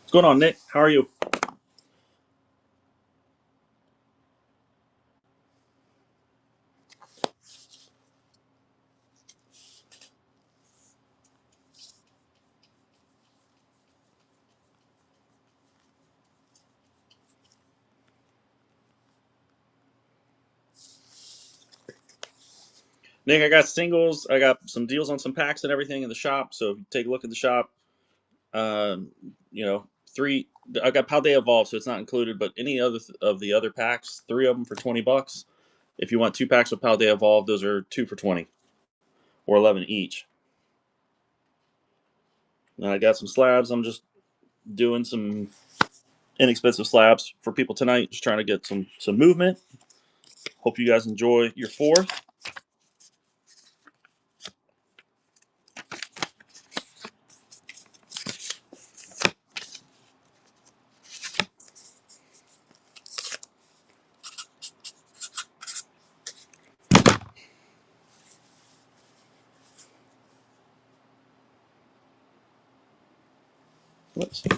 What's going on, Nick? How are you? Nick, I got singles. I got some deals on some packs and everything in the shop. So if you take a look at the shop, um, you know, three. I got Paldea Evolved, so it's not included. But any other of the other packs, three of them for $20. If you want two packs of Paldea Evolved, those are two for 20 or 11 each. And I got some slabs. I'm just doing some inexpensive slabs for people tonight. Just trying to get some movement. Hope you guys enjoy your fourth. Let's see.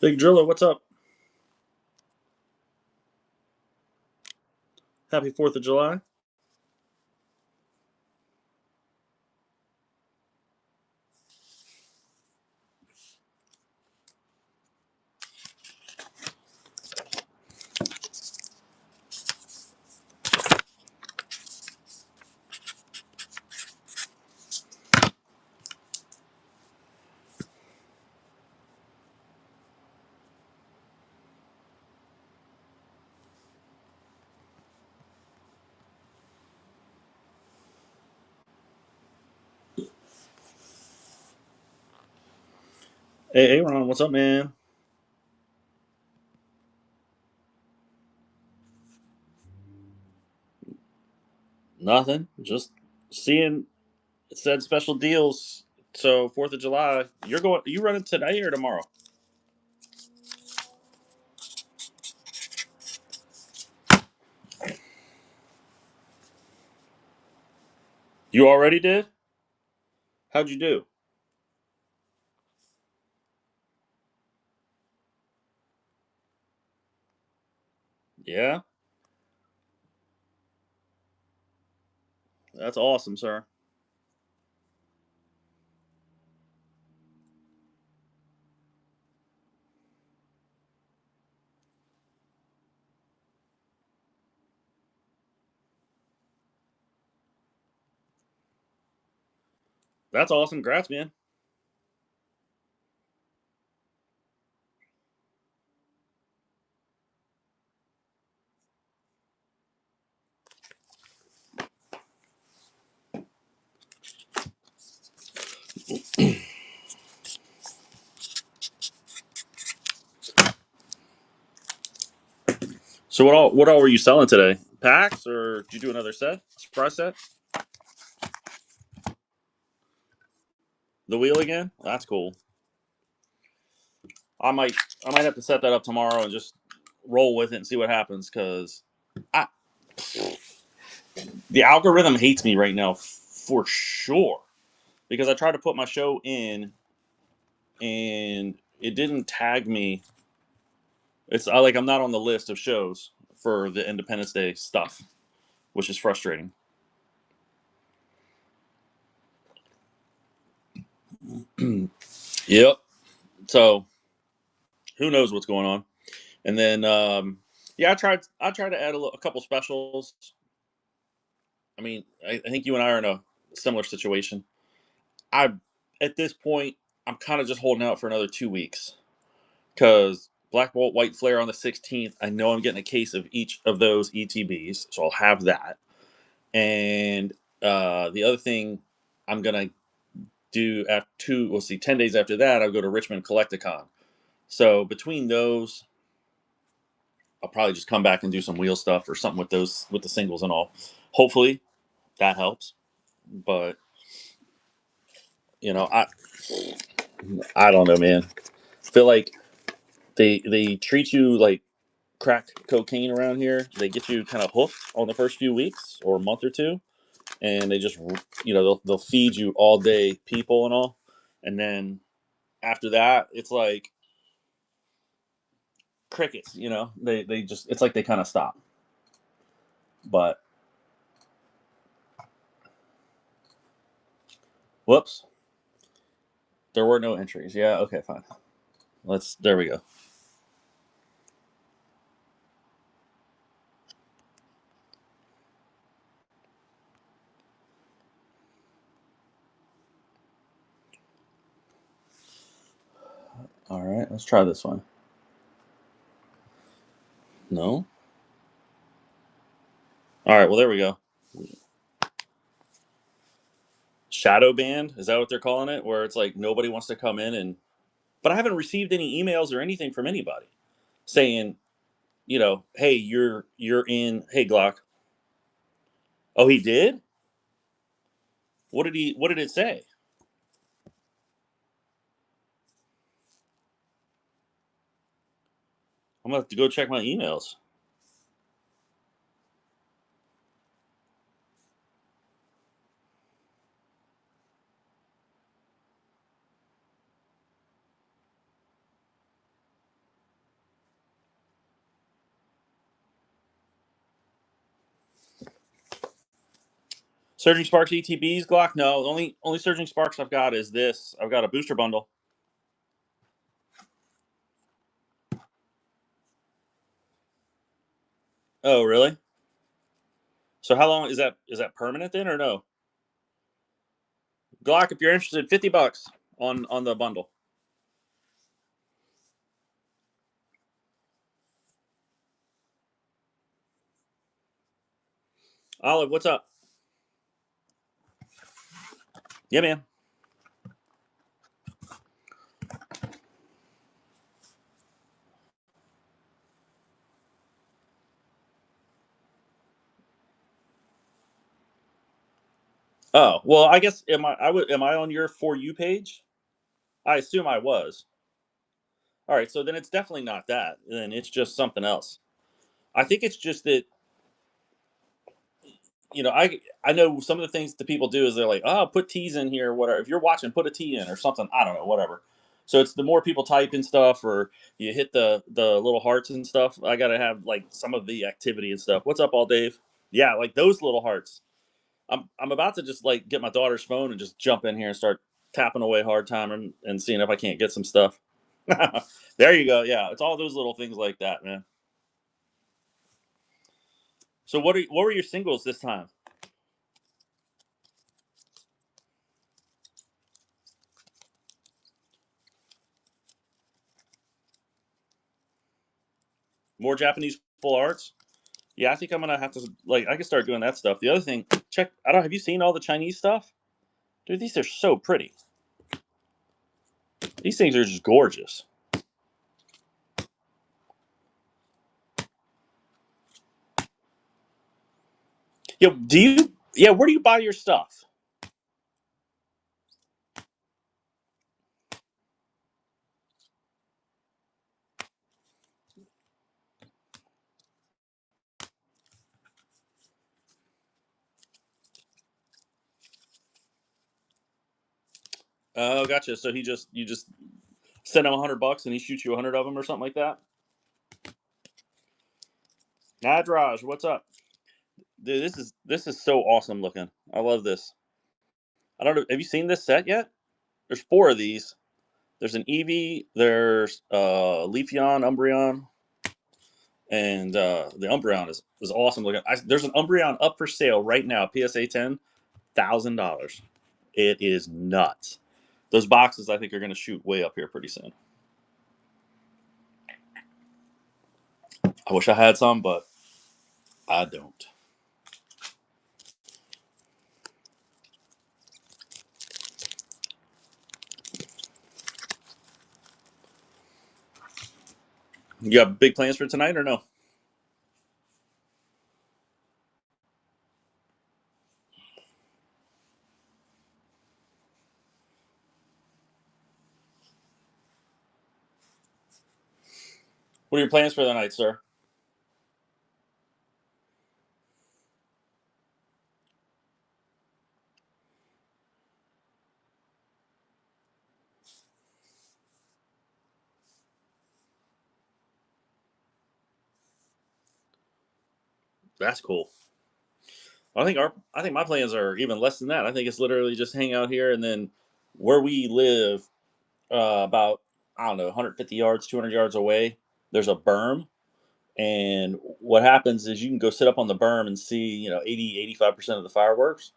Big Driller, what's up? Happy 4th of July. Hey, Aaron, what's up, man? Nothing. Just seeing it said special deals. So 4th of July. You running today or tomorrow? You already did? How'd you do? Yeah, that's awesome, sir. That's awesome. Congrats, man. So what all were you selling today? Packs or did you do another set? Surprise set? The wheel again? That's cool. I might I might have to set that up tomorrow and just roll with it and see what happens because I the algorithm hates me right now for sure because I tried to put my show in and it didn't tag me. It's like I'm not on the list of shows for the Independence Day stuff, which is frustrating. Yep. So who knows what's going on? And then yeah, I tried to add a couple specials. I mean, I think you and I are in a similar situation. I At this point I'm kind of just holding out for another 2 weeks because Black Bolt White Flare on the 16th. I know I'm getting a case of each of those ETBs, so I'll have that. And the other thing I'm gonna do after we'll see, 10 days after that, I'll go to Richmond Collecticon. So between those, I'll probably just come back and do some wheel stuff or something with those with the singles and all. Hopefully that helps. But you know, I don't know, man. I feel like they treat you like crack cocaine around here. They get you kind of hooked on the first few weeks or a month or two, and they just they'll feed you all day people and all, and then after that it's like crickets. They just it's like they kind of stop. But whoops, there were no entries. Yeah, okay, fine. Let's There we go. All right, let's try this one. No. All right, well there we go. Shadow banned, is that what they're calling it, where it's like nobody wants to come in? And but I haven't received any emails or anything from anybody saying, hey, you're in. Hey, Glock. Oh, he did. What did it say? I'm gonna have to go check my emails. Surging Sparks ETBs, Glock. No, the only Surging Sparks I've got is this. I've got a booster bundle. Oh, really? So how long is that? Is that permanent then, or no? Glock, if you're interested, $50 on the bundle. Olive, what's up? Yeah, man. Oh, well, I guess am I on your For You page? I assume I was. All right, so then it's definitely not that. Then it's just something else. I think it's just that I know some of the things that people do is they're like, oh, put T's in here, or whatever. If you're watching, put a T in or something. I don't know, whatever. So it's the more people type in stuff, or you hit the little hearts and stuff. I gotta have like some of the activity and stuff. What's up, all Dave? Yeah, like those little hearts. I'm about to just like get my daughter's phone and just jump in here and start tapping away hard time and seeing if I can't get some stuff. There you go. Yeah, it's all those little things like that, man. So what were your singles this time? More Japanese full arts. Yeah, I think I'm gonna have to like. I can start doing that stuff. The other thing, check. I don't. Have you seen all the Chinese stuff, dude? These are so pretty. These things are just gorgeous. Yo, do you? Yeah, where do you buy your stuff? Oh, gotcha. So you just send him $100 and he shoots you 100 of them or something like that. Nadraj, what's up, dude? This is so awesome looking. I love this. I don't know. Have you seen this set yet? There's four of these. There's an Eevee. There's Leafeon, Umbreon, and the Umbreon is awesome looking. There's an Umbreon up for sale right now. PSA 10,000. It is nuts. Those boxes I think are going to shoot way up here pretty soon. I wish I had some, but I don't. You got big plans for tonight or no? What are your plans for the night, sir? That's cool. I think my plans are even less than that. I think it's literally just hang out here and then where we live, about I don't know 150 yards, 200 yards away. There's a berm, and what happens is you can go sit up on the berm and see 80, 85% of the fireworks,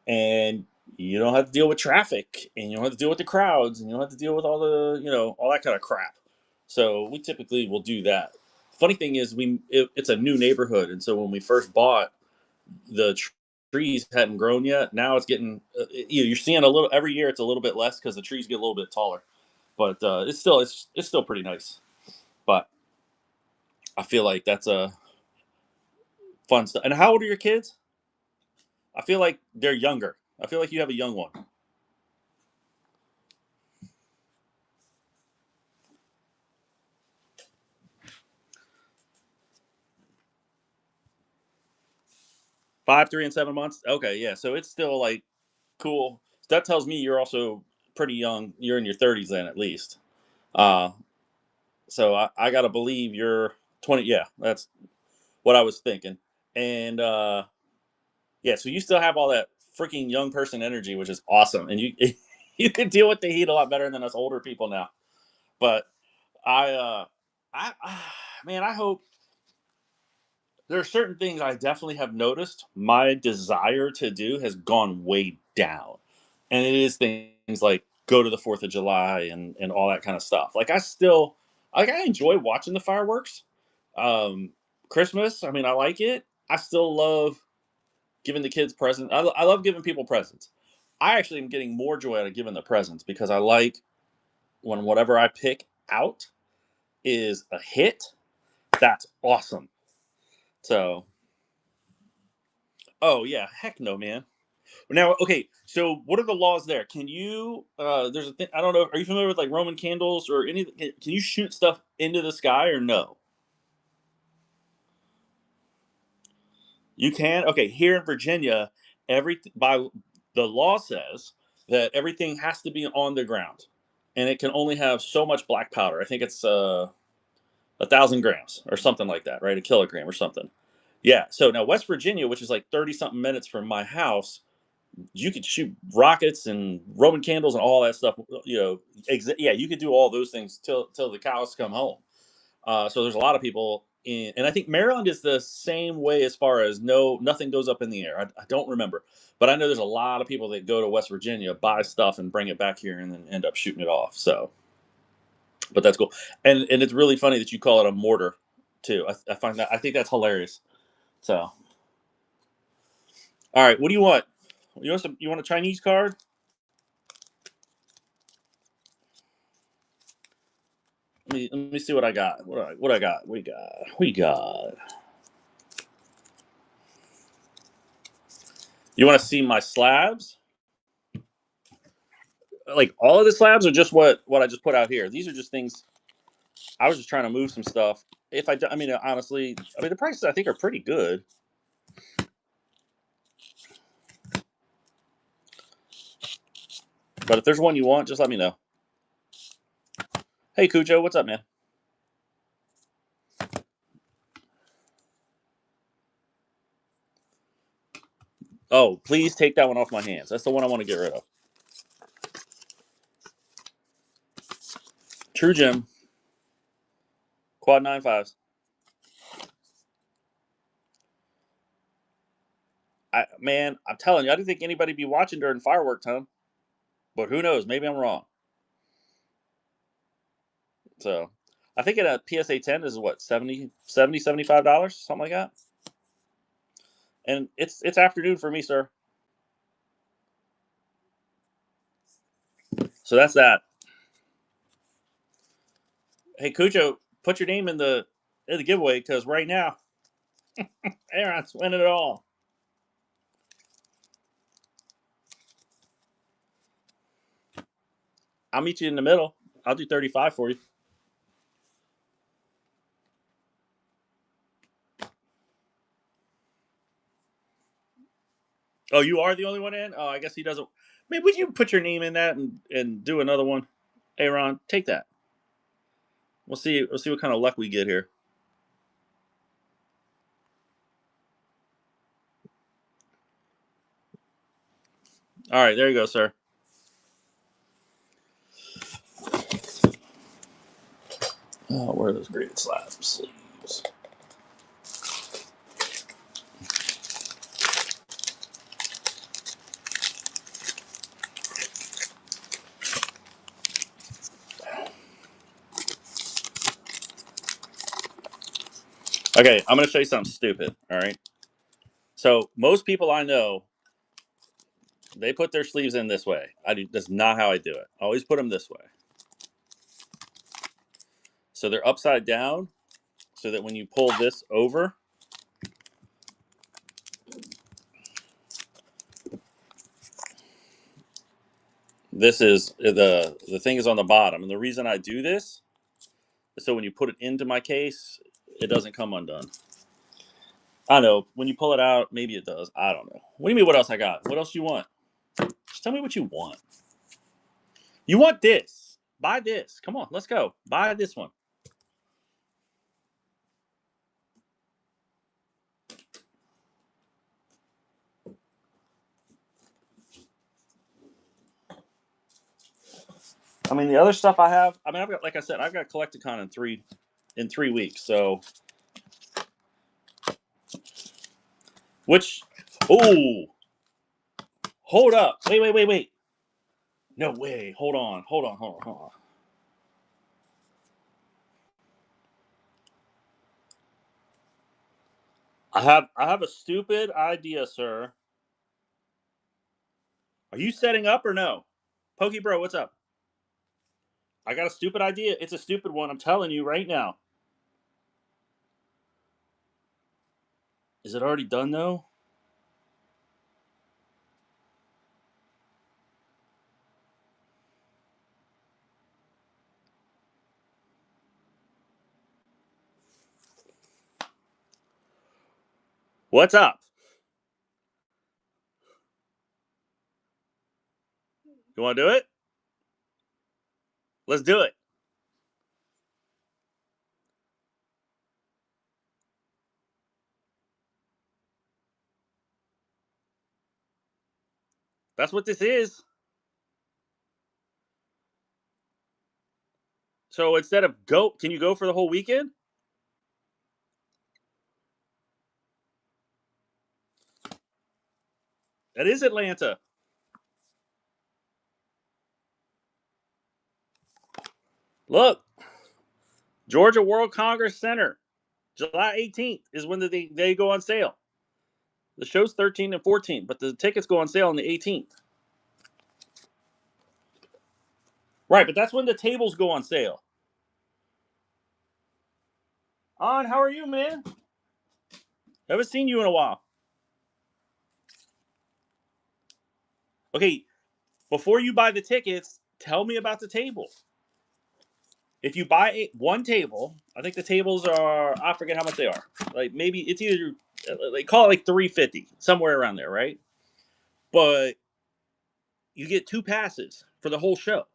and you don't have to deal with traffic, and you don't have to deal with the crowds, and you don't have to deal with all the all that kind of crap. So we typically will do that. Funny thing is, it's a new neighborhood, and so when we first bought, the trees hadn't grown yet. Now it's getting you're seeing a little every year. It's a little bit less because the trees get a little bit taller, but it's still pretty nice. But I feel like that's a fun stuff. And how old are your kids? I feel like they're younger. I feel like you have a young one. 5, 3, and 7 months. Okay, yeah. So it's still like cool. That tells me you're also pretty young. You're in your 30s then, at least. Uh, so I gotta believe you're 20. Yeah, that's what I was thinking. And yeah, so you still have all that freaking young person energy, which is awesome, and you you can deal with the heat a lot better than us older people now. But I, man, I hope there are certain things I definitely have noticed. My desire to do has gone way down, and it is things like go to the Fourth of July and all that kind of stuff. Like I enjoy watching the fireworks. Um, Christmas, I mean, I like it. I still love giving the kids presents. I love giving people presents. I actually am getting more joy out of giving the presents because I like when whatever I pick out is a hit. That's awesome. So, oh yeah, heck no, man. Now, okay, so what are the laws there? Can you? There's a thing. I don't know. Are you familiar with like Roman candles or any? Can you shoot stuff into the sky or no? You can. Okay, here in Virginia, every by the law says that everything has to be on the ground, and it can only have so much black powder. I think it's 1,000 grams or something like that, right? A kilogram or something. Yeah. So now West Virginia, which is like 30 something minutes from my house, you could shoot rockets and Roman candles and all that stuff. Yeah, you could do all those things till the cows come home. So there's a lot of people in, and I think Maryland is the same way as far as nothing goes up in the air. I don't remember, but I know there's a lot of people that go to West Virginia, buy stuff, and bring it back here, and then end up shooting it off. So, but that's cool, and it's really funny that you call it a mortar too. I find that I think that's hilarious. So, all right, what do you want? You want a Chinese card? Let me see what I got. What I got? We got. You want to see my slabs? Like all of the slabs, or just what I just put out here? These are just things. I was just trying to move some stuff. I mean, honestly, I mean the prices I think are pretty good. But if there's one you want, just let me know. Hey Cujo, what's up, man? Oh, please take that one off my hands. That's the one I want to get rid of. True Gem, quad 9.5s. Man, I'm telling you, I didn't think anybody'd be watching during firework time. But who knows? Maybe I'm wrong. So I think a PSA 10 is what, $75, something like that. And it's afternoon for me, sir. So that's that. Hey Cujo, put your name in the giveaway because right now Aaron's winning it all. I'll meet you in the middle. I'll do 35 for you. Oh, you are the only one in? Oh, I guess he doesn't. Maybe would you put your name in that and do another one? Aaron, take that. We'll see. We'll see what kind of luck we get here. All right, there you go, sir. Oh, where are those graded slabs sleeves? Okay, I'm going to show you something stupid. All right. So most people I know, they put their sleeves in this way. That's not how I do it. I always put them this way. So they're upside down, so that when you pull this over, this is the thing is on the bottom. And the reason I do this is so when you put it into my case, it doesn't come undone. I know when you pull it out, maybe it does. I don't know. What do you mean? What else I got? What else you want? Just tell me what you want. You want this? Buy this. Come on, let's go. Buy this one. I mean, the other stuff I have. I mean, I've got, like I said, I've got Collecticon in 3 weeks. So, which, oh, hold up, wait. No way. Hold on. I have a stupid idea, sir. Are you setting up or no? Pokey Bro, what's up? I got a stupid idea. It's a stupid one. I'm telling you right now. Is it already done though? What's up? You want to do it? Let's do it. That's what this is. So instead of go, can you go for the whole weekend? That is Atlanta. Look, Georgia World Congress Center, July 18th is when they go on sale. The show's 13th and 14th, but the tickets go on sale on the 18th. Right, but that's when the tables go on sale. How are you, man? Haven't seen you in a while. Okay, before you buy the tickets, tell me about the table. If you buy one table, I think the tables are, I forget how much they are. Like maybe it's either they call it like 350, somewhere around there, right? But you get 2 passes for the whole show.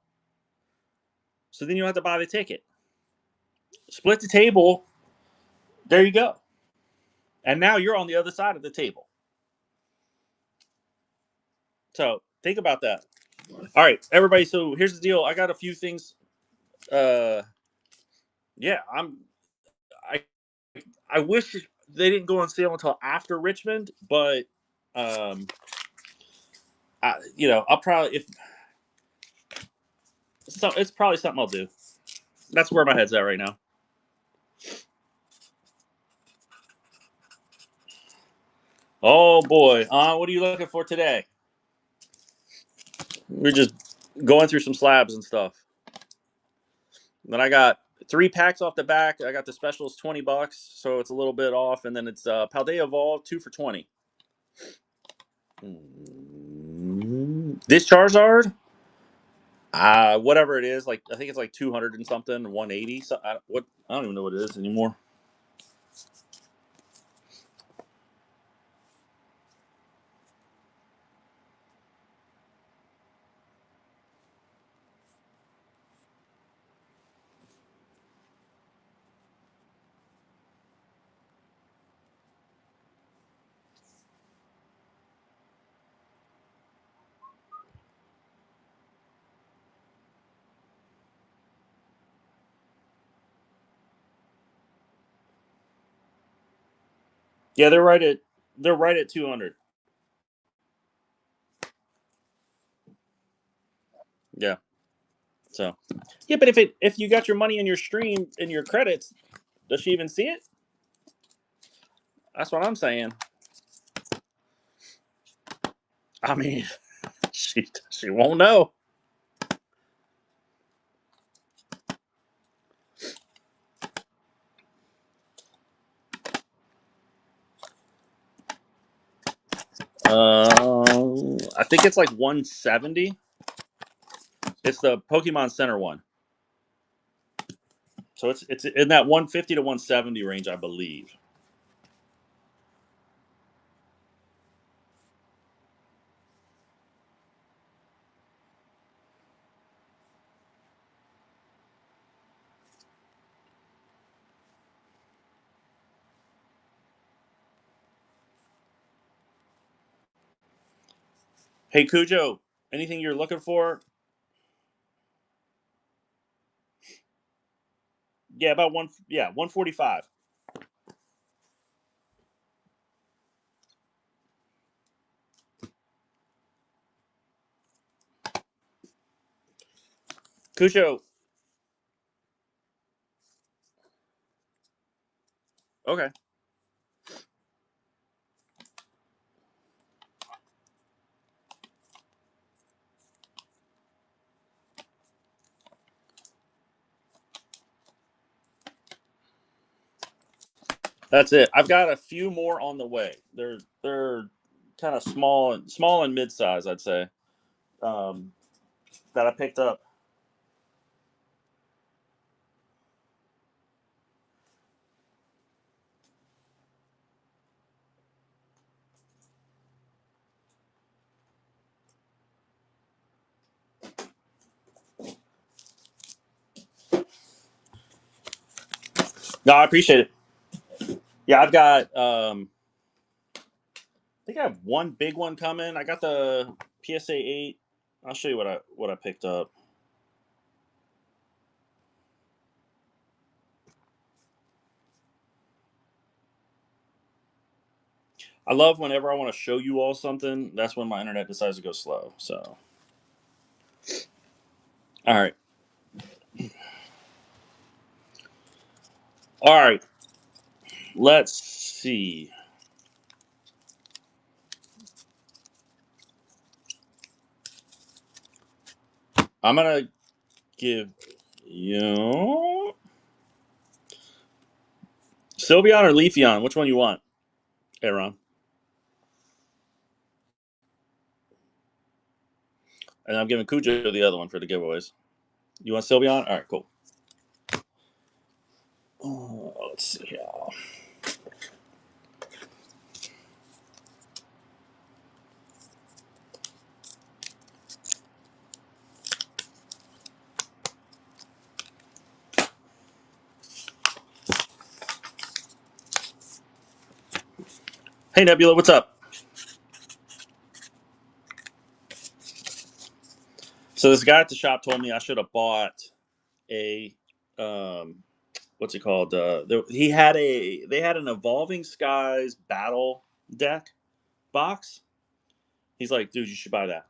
So then you don't have to buy the ticket. Split the table. There you go. And now you're on the other side of the table. So think about that. All right, everybody. So here's the deal. I got a few things. Uh, yeah, I I wish they didn't go on sale until after Richmond, but um, I'll probably if so, it's probably something I'll do. That's where my head's at right now. Oh boy, what are you looking for today? We're just going through some slabs and stuff. Then I got 3 packs off the back. I got the specials $20, so it's a little bit off, and then it's Paldea Evolve 2 for 20. This Charizard, whatever it is, like I think it's like 200 and something, 180. So I don't even know what it is anymore. Yeah, they're right at 200. Yeah. So yeah, but if you got your money in your stream in your credits, does she even see it? That's what I'm saying. I mean, she won't know. I think it's like 170. It's the Pokemon Center one. So it's in that 150 to 170 range, I believe. Hey Cujo, anything you're looking for? Yeah, about 145. Cujo. Okay. That's it. I've got a few more on the way. They're kind of small and mid size, I'd say. Um, that I picked up. No, I appreciate it. Yeah, I've got I think I have one big one coming. I got the PSA 8. I'll show you what I picked up. I love whenever I want to show you all something, that's when my internet decides to go slow. So, all right. All right. Let's see. I'm gonna give you Sylveon or Leafeon. Which one you want, Aaron? And I'm giving Cujo the other one for the giveaways. You want Sylveon? All right, cool. Let's see here. Hey, Nebula, what's up? So this guy at the shop told me I should have bought a what's it called? They had an Evolving Skies battle deck box. He's like, dude, you should buy that.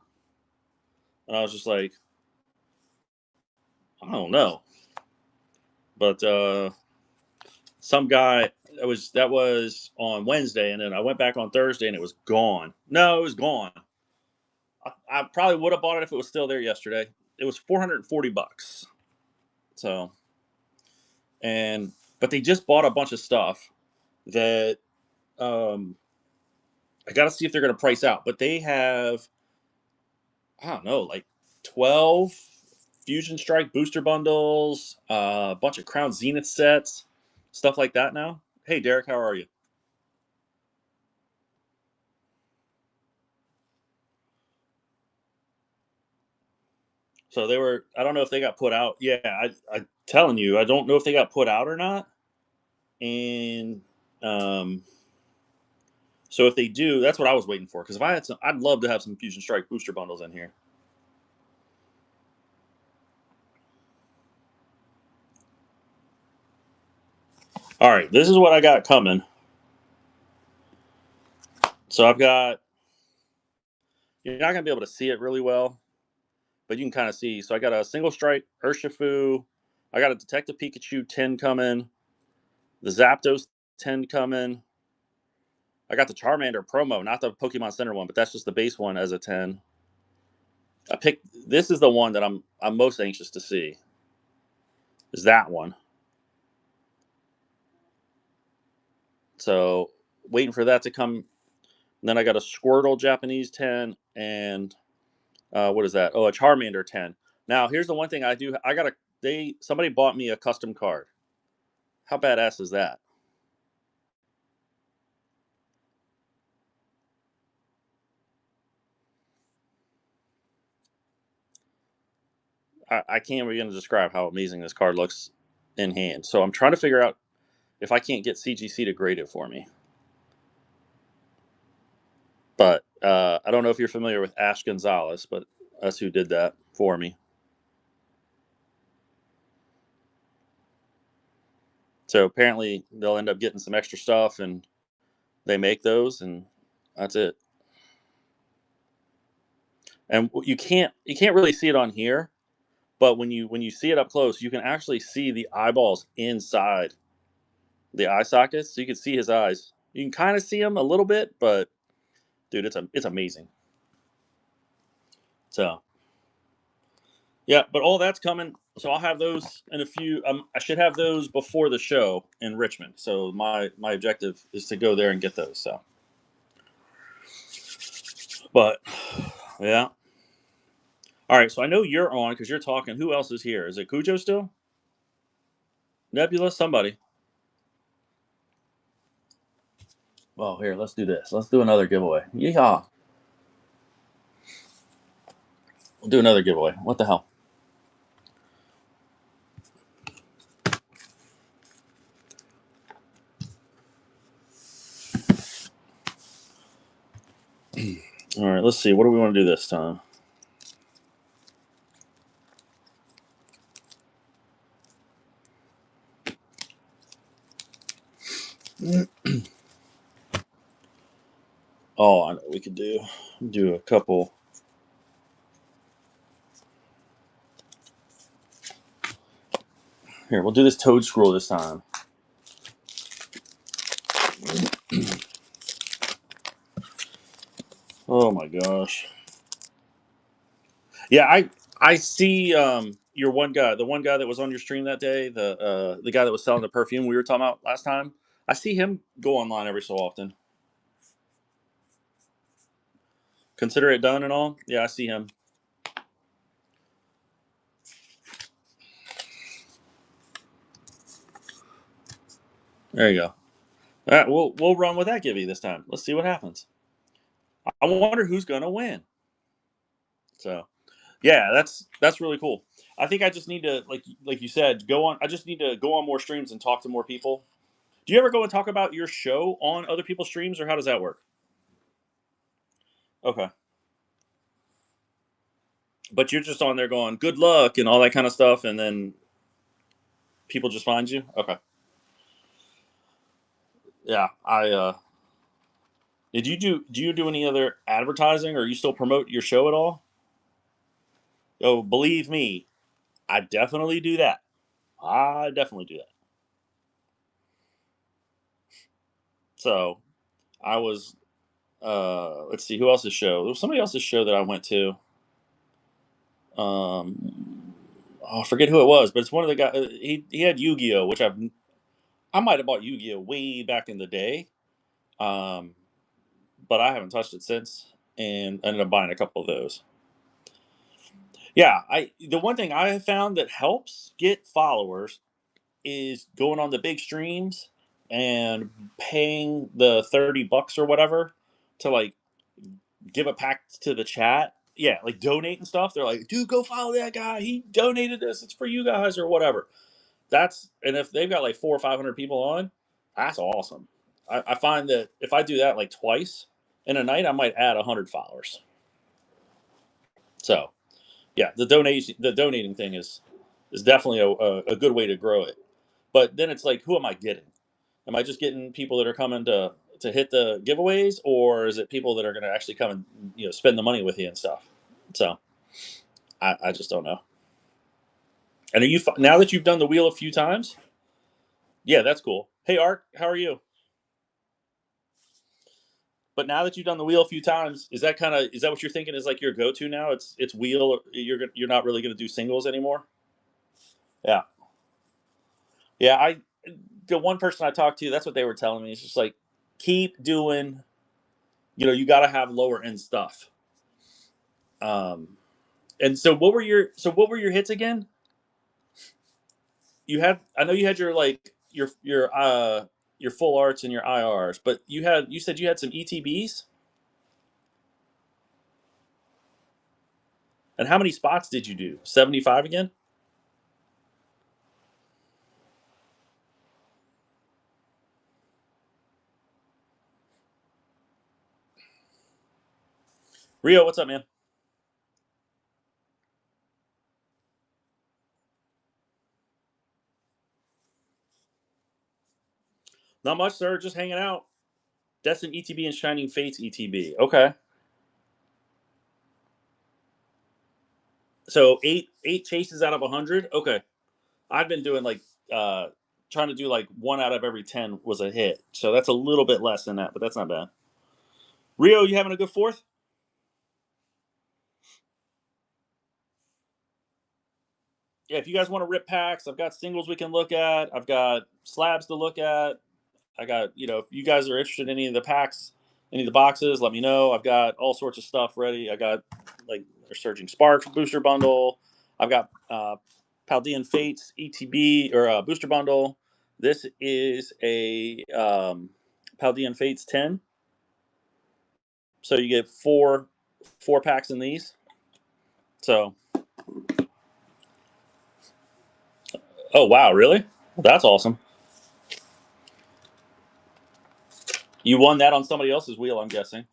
And I was just like, I don't know, but some guy that was on Wednesday, and then I went back on Thursday, and it was gone. No, it was gone. I probably would have bought it if it was still there yesterday. It was $440. So, and but they just bought a bunch of stuff that um, I got to see if they're going to price out. But they have, I don't know, like 12 Fusion Strike booster bundles, a bunch of Crown Zenith sets, stuff like that now. Hey, Derek, how are you? So they were. I don't know if they got put out. Yeah, I'm telling you, I don't know if they got put out or not. And so if they do, that's what I was waiting for. Because if I had some, I'd love to have some Fusion Strike booster bundles in here. All right, this is what I got coming. So I've got. You're not gonna be able to see it really well, but you can kind of see. So I got a single strike Urshifu. I got a Detective Pikachu 10 coming. The Zapdos 10 coming. I got the Charmander promo, not the Pokemon Center one, but that's just the base one as a 10. I picked. This is the one that I'm most anxious to see. Is that one? So waiting for that to come. And then I got a Squirtle Japanese 10 and what is that? Oh, a Charmander 10. Now here's the one thing I do. I got a. Somebody bought me a custom card. How badass is that? I can't begin to describe how amazing this card looks in hand. So I'm trying to figure out if I can't get CGC to grade it for me. But I don't know if you're familiar with Ash Gonzalez, but that's who did that for me. So apparently they'll end up getting some extra stuff, and they make those, and that's it. And you can't really see it on here, but when you see it up close, you can actually see the eyeballs inside the eye sockets. So you can see his eyes. You can kind of see him a little bit, but dude, it's amazing. So yeah, but all that's coming. So I'll have those in a few. I should have those before the show in Richmond. So my objective is to go there and get those. So, but yeah. All right. So I know you're on because you're talking. Who else is here? Is it Cujo still? Nebula? Somebody? Well, here. Let's do this. Let's do another giveaway. Yeehaw! We'll do another giveaway. What the hell? All right. Let's see. What do we want to do this time? Oh, I know we could do a couple. Here, we'll do this Toad Scroll this time. Oh my gosh. Yeah, I see your one guy, the one guy that was on your stream that day, the guy that was selling the perfume we were talking about last time. I see him go online every so often. Consider it done and all. Yeah, I see him. There you go. All right, we'll run with that Gibby this time. Let's see what happens. I wonder who's gonna win. So yeah, that's really cool. I think I just need to like you said, go on. I just need to go on more streams and talk to more people. Do you ever go and talk about your show on other people's streams, or how does that work? Okay, but you're just on there going good luck and all that kind of stuff, and then people just find you. Okay, yeah. I did you do any other advertising, or you still promote your show at all? Oh, believe me, I definitely do that. I definitely do that. So I was let's see who else's show. There was somebody else's show that I went to. I forget who it was, but it's one of the guys. He had Yu-Gi-Oh, which I might have bought Yu-Gi-Oh way back in the day, um, but I haven't touched it since, and ended up buying a couple of those. Yeah, I the one thing I have found that helps get followers is going on the big streams and paying the $30 or whatever to like give a pack to the chat. Yeah, like donate and stuff. They're like, dude, go follow that guy. He donated this. It's for you guys or whatever. That's and if they've got like 400 or 500 people on, that's awesome. I find that if I do that like twice in a night, I might add 100 followers. So yeah, the donating thing is definitely a good way to grow it. But then it's like, who am I getting? Am I just getting people that are coming to hit the giveaways, or is it people that are going to actually come and spend the money with you and stuff? So I just don't know. And are you now that you've done the wheel a few times? Yeah, that's cool. Hey Art, how are you? But now that you've done the wheel a few times, is that what you're thinking is like your go to now? It's wheel. You're not really going to do singles anymore. Yeah, yeah. The one person I talked to, that's what they were telling me. It's just like keep doing. You got to have lower end stuff. Um, and what were your hits again? I know you had your like your full arts and your IRs, but you said you had some ETBs. And how many spots did you do? 75 again? Rio, what's up, man? Not much, sir. Just hanging out. Destin ETB and Shining Fates ETB. Okay. So eight chases out of 100. Okay. I've been doing like uh trying to do like one out of every 10 was a hit. So that's a little bit less than that, but that's not bad. Rio, you having a good fourth? Yeah, if you guys want to rip packs, I've got singles we can look at. I've got slabs to look at. I got, if you guys are interested in any of the packs, any of the boxes, let me know. I've got all sorts of stuff ready. I got like a Surging Sparks booster bundle. I've got Paldean Fates ETB or booster bundle. This is a Paldean Fates 10. So you get four packs in these. So, oh wow, really? That's awesome. You won that on somebody else's wheel, I'm guessing.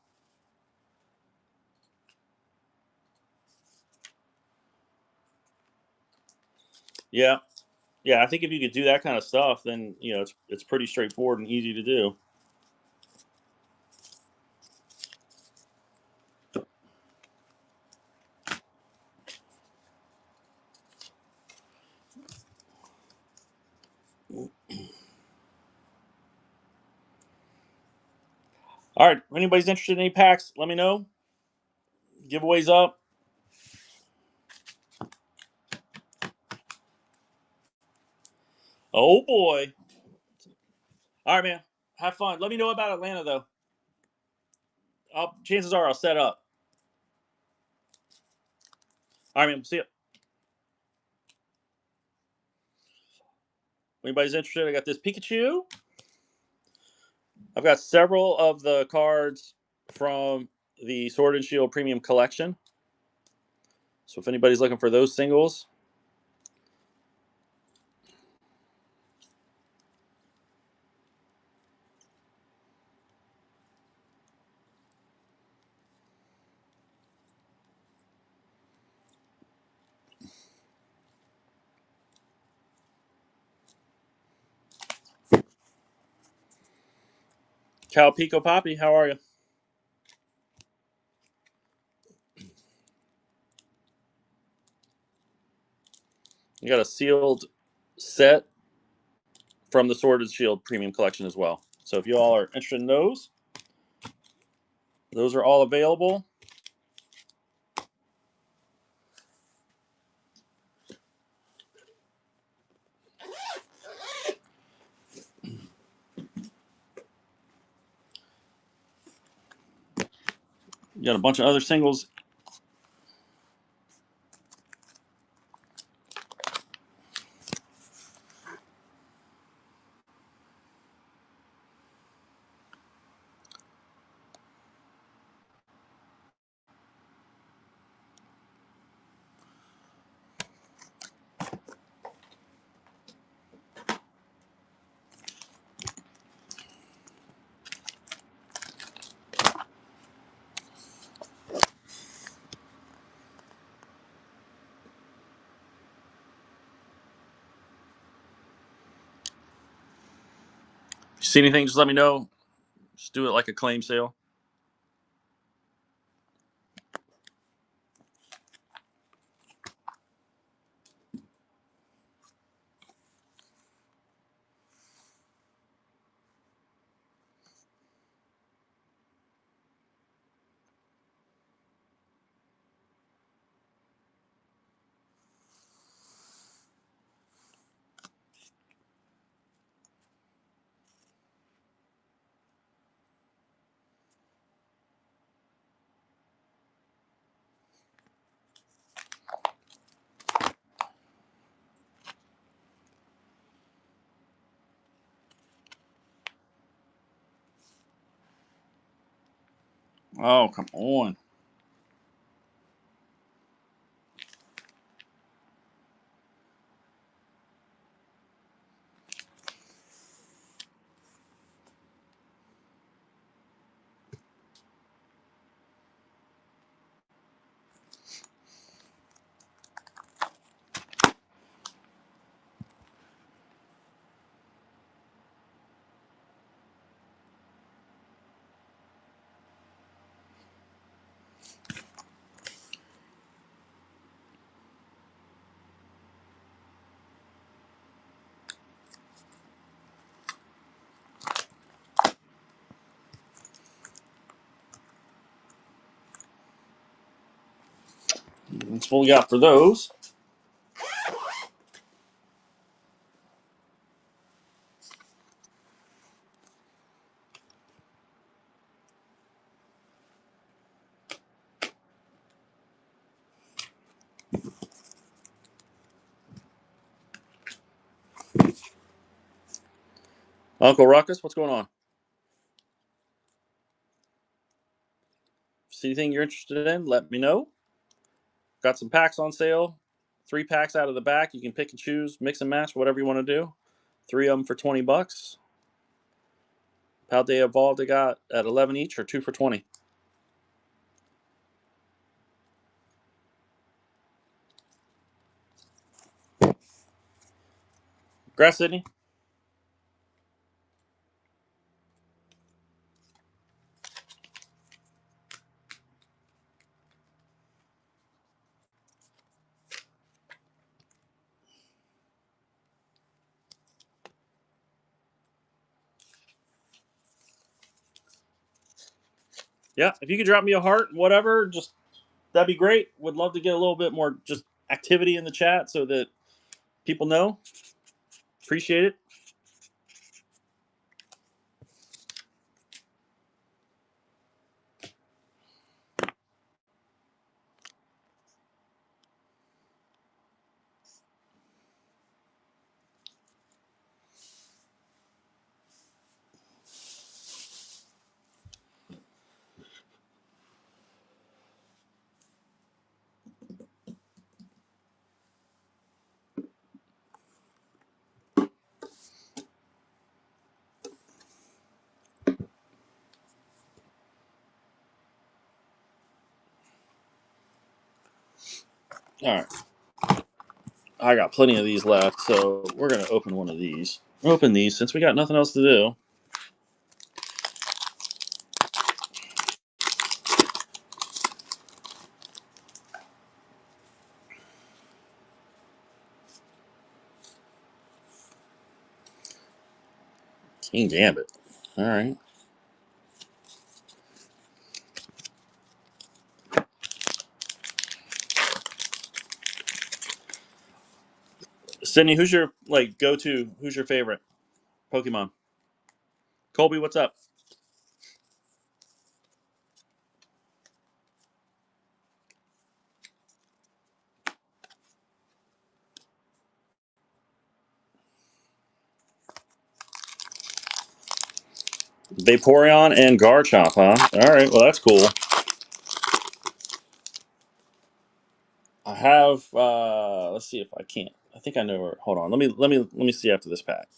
Yeah, yeah. I think if you could do that kind of stuff, then it's pretty straightforward and easy to do. All right. If anybody's interested in any packs, let me know. Giveaways up. Oh boy. All right, man. Have fun. Let me know about Atlanta though. Chances are I'll set up. All right, man. See ya. Anybody's interested? I got this Pikachu. I've got several of the cards from the Sword and Shield Premium Collection. So if anybody's looking for those singles, Cal Pico Poppy, how are you? You got a sealed set from the Sword and Shield Premium Collection as well. So if you all are interested in those are all available. You got a bunch of other singles. If you see anything, just let me know. Just do it like a claim sale. Oh, come on. That's what we got for those. Uncle Ruckus, what's going on? See anything you're interested in, let me know. Got some packs on sale. 3 packs out of the back. You can pick and choose, mix and match, whatever you want to do. 3 of them for $20. Paldea Evolved, they got at 11 each or 2 for 20. Grass Sydney. Yeah, if you could drop me a heart, whatever, just That'd be great. Would love to get a little bit more just activity in the chat so that people know. Appreciate it. All right. I got plenty of these left, so we're going to open one of these. Open these since we got nothing else to do. King Gambit. All right. Sydney, who's your go-to? Who's your favorite Pokemon? Colby, what's up? Vaporeon and Garchomp, huh? All right. Well, that's cool. I have. Let's see if I can't. I think I know where. Hold on. Let me see after this pack.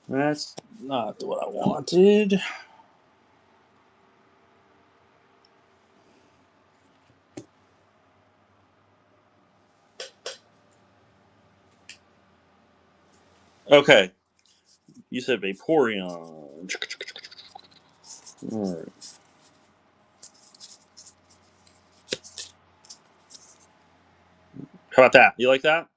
That's not what I wanted. Okay. You said Vaporeon. All right. How about that? You like that?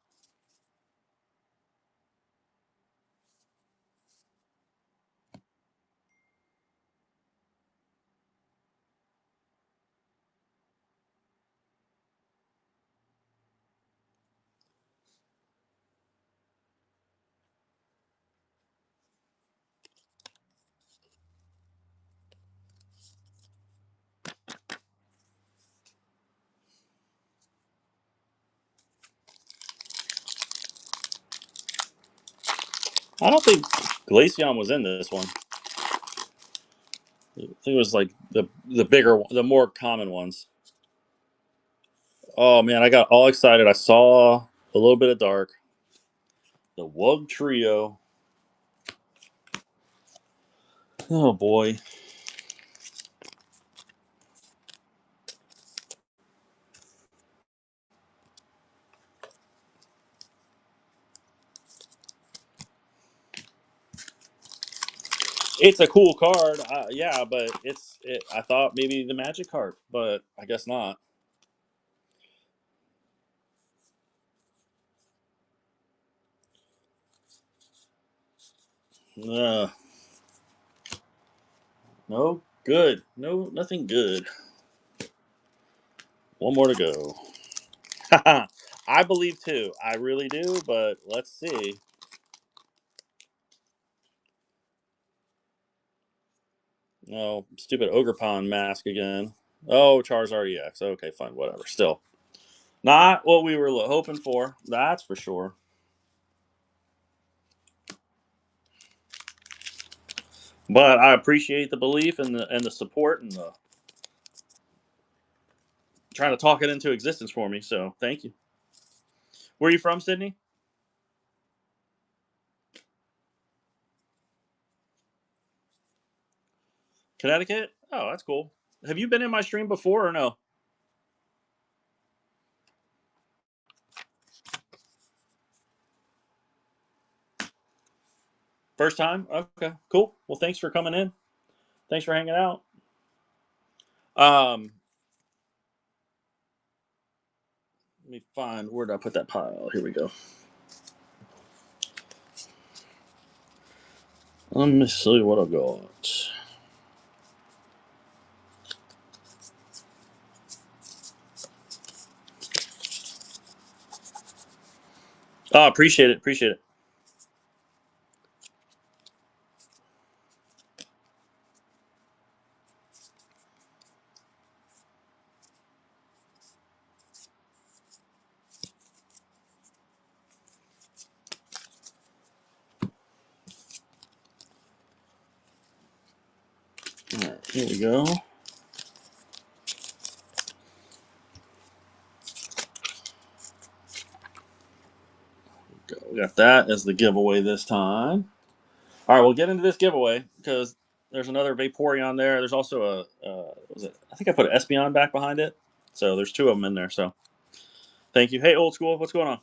I don't think Glaceon was in this one. I think it was like the bigger, the more common ones. Oh man, I got all excited. I saw a little bit of dark. The Wug Trio. Oh boy. It's a cool card, yeah, but I thought maybe the Magic card, but I guess not. Uh, no good. No, nothing good. One more to go. I believe too. I really do, but let's see. No, stupid Ogerpon mask again. Oh, Charizard EX. Okay, fine, whatever. Still, not what we were hoping for. That's for sure. But I appreciate the belief and the support and the trying to talk it into existence for me. So thank you. Where are you from, Sydney? Connecticut? Oh, that's cool. Have you been in my stream before or no? First time? Okay, cool. Well, thanks for coming in. Thanks for hanging out. Let me find, where did I put that pile? Here we go. Let me see what I got. Oh, appreciate it. Appreciate it. All right, here we go. We got that as the giveaway this time. All right, we'll get into this giveaway because there's another Vaporeon there. There's also what was it? I think I put an Espeon back behind it. So there's two of them in there. So thank you. Hey, old school, what's going on?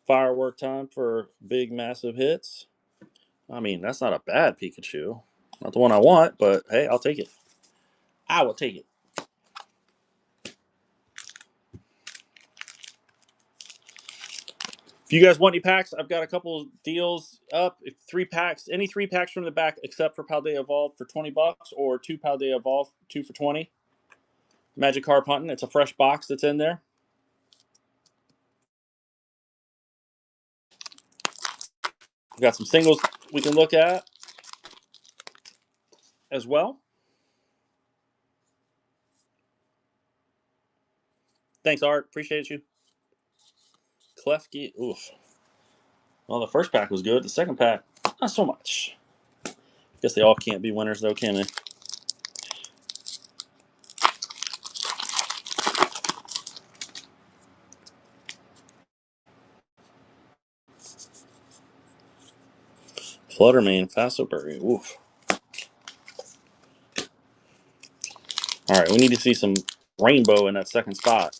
Firework time for big, massive hits. I mean, that's not a bad Pikachu. Not the one I want, but hey, I'll take it. I will take it. If you guys want any packs, I've got a couple deals up. If 3 packs, any 3 packs from the back except for Paldea Evolve for $20, or 2 Paldea Evolve, 2 for 20. Magikarp hunting. It's a fresh box that's in there. We've got some singles we can look at as well. Thanks, Art. Appreciate you. Klefki. Oof. Well, the first pack was good. The second pack, not so much. Guess they all can't be winners, though, can they? Fluttermane, Fastoberry. Oof. All right, we need to see some rainbow in that second spot.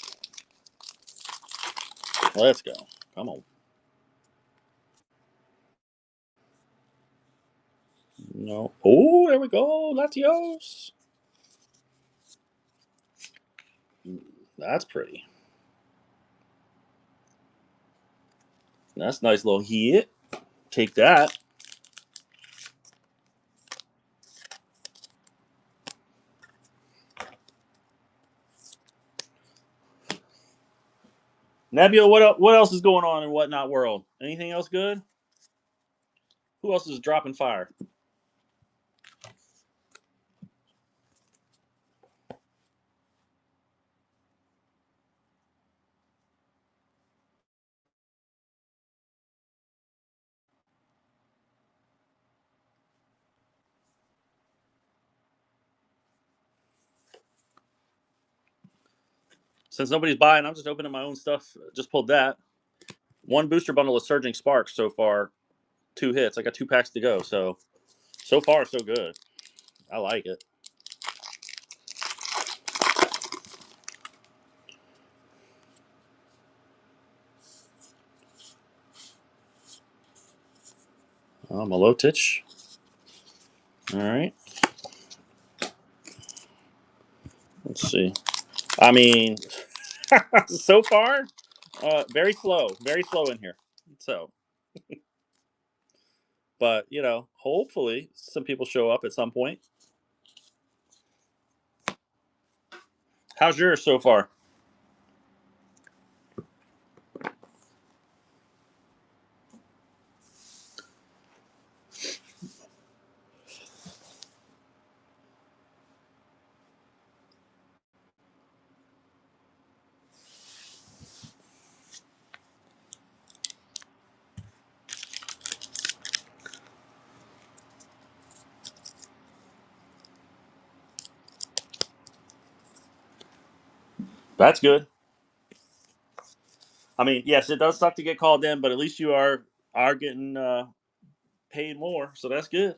Let's go. Come on. No. Oh, there we go. Latios. That's pretty. That's a nice little hit. Take that. Nebula, what else is going on in Whatnot World? Anything else good? Who else is dropping fire? Since nobody's buying, I'm just opening my own stuff. Just pulled that. 1 booster bundle of Surging Sparks so far. 2 hits. I got 2 packs to go. So far, so good. I like it. Malotich. All right. Let's see. I mean, so far, very slow in here. So, but hopefully some people show up at some point. How's yours so far? That's good. I mean, yes, it does suck to get called in, but at least you are getting paid more, so that's good.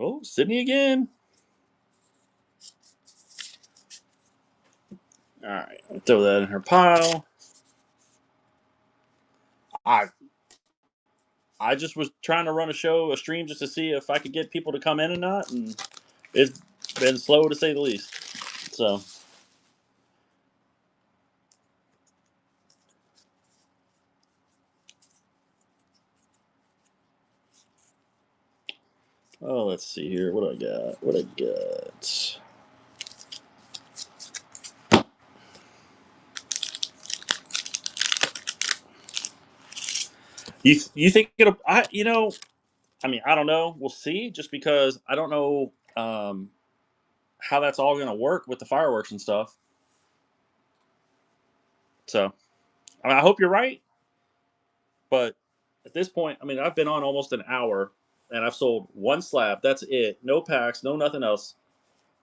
Oh, Sydney again. All right, I'll throw that in her pile. I I just was trying to run a stream, just to see if I could get people to come in or not, and it's been slow to say the least. So, oh, let's see here. What do I got? What I got? You think it'll? I mean, I don't know. We'll see. Just because I don't know how that's all going to work with the fireworks and stuff. So, I mean, I hope you're right. But at this point, I mean, I've been on almost an hour, and I've sold one slab. That's it. No packs. No nothing else.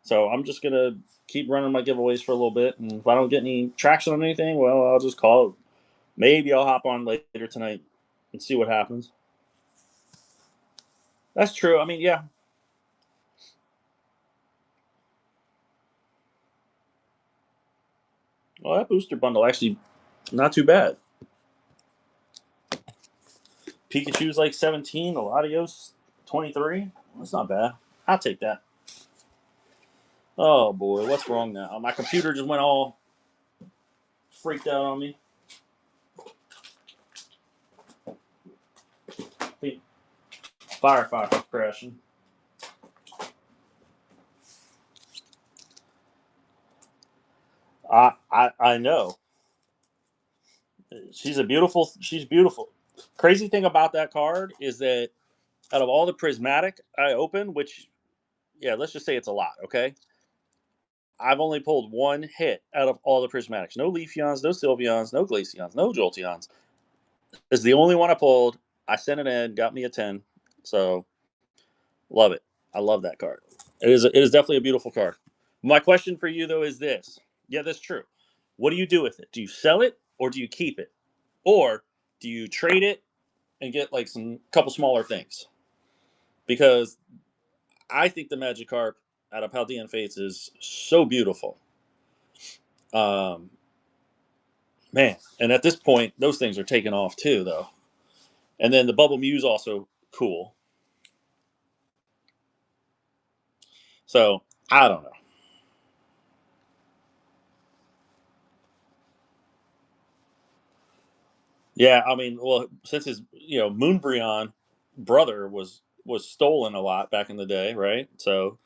So I'm just gonna keep running my giveaways for a little bit, and if I don't get any traction on anything, well, I'll just call it. Maybe I'll hop on later tonight and see what happens. That's true. I mean, yeah. Well, that booster bundle actually not too bad. Pikachu's like 17, Eladios 23. That's not bad. I'll take that. Oh boy, what's wrong now? My computer just went all freaked out on me. The Firefox crashing. I know. She's beautiful. Crazy thing about that card is that out of all the prismatic I opened, which, yeah, let's just say it's a lot, okay? I've only pulled one hit out of all the prismatics. No Leafeons, no Sylveons, no Glaceons, no Jolteons. It's the only one I pulled. I sent it in, got me a 10. So love it. I love that card. It is definitely a beautiful card. My question for you though is this. Yeah, that's true. What do you do with it? Do you sell it or do you keep it? Or do you trade it and get like some couple smaller things? Because I think the Magikarp out of Paldean Fates is so beautiful. Um, man, and at this point, those things are taking off too, though. And then the Bubble Mew's also cool. So I don't know. Yeah, I mean, well, since his Moonbreon brother was stolen a lot back in the day, right? So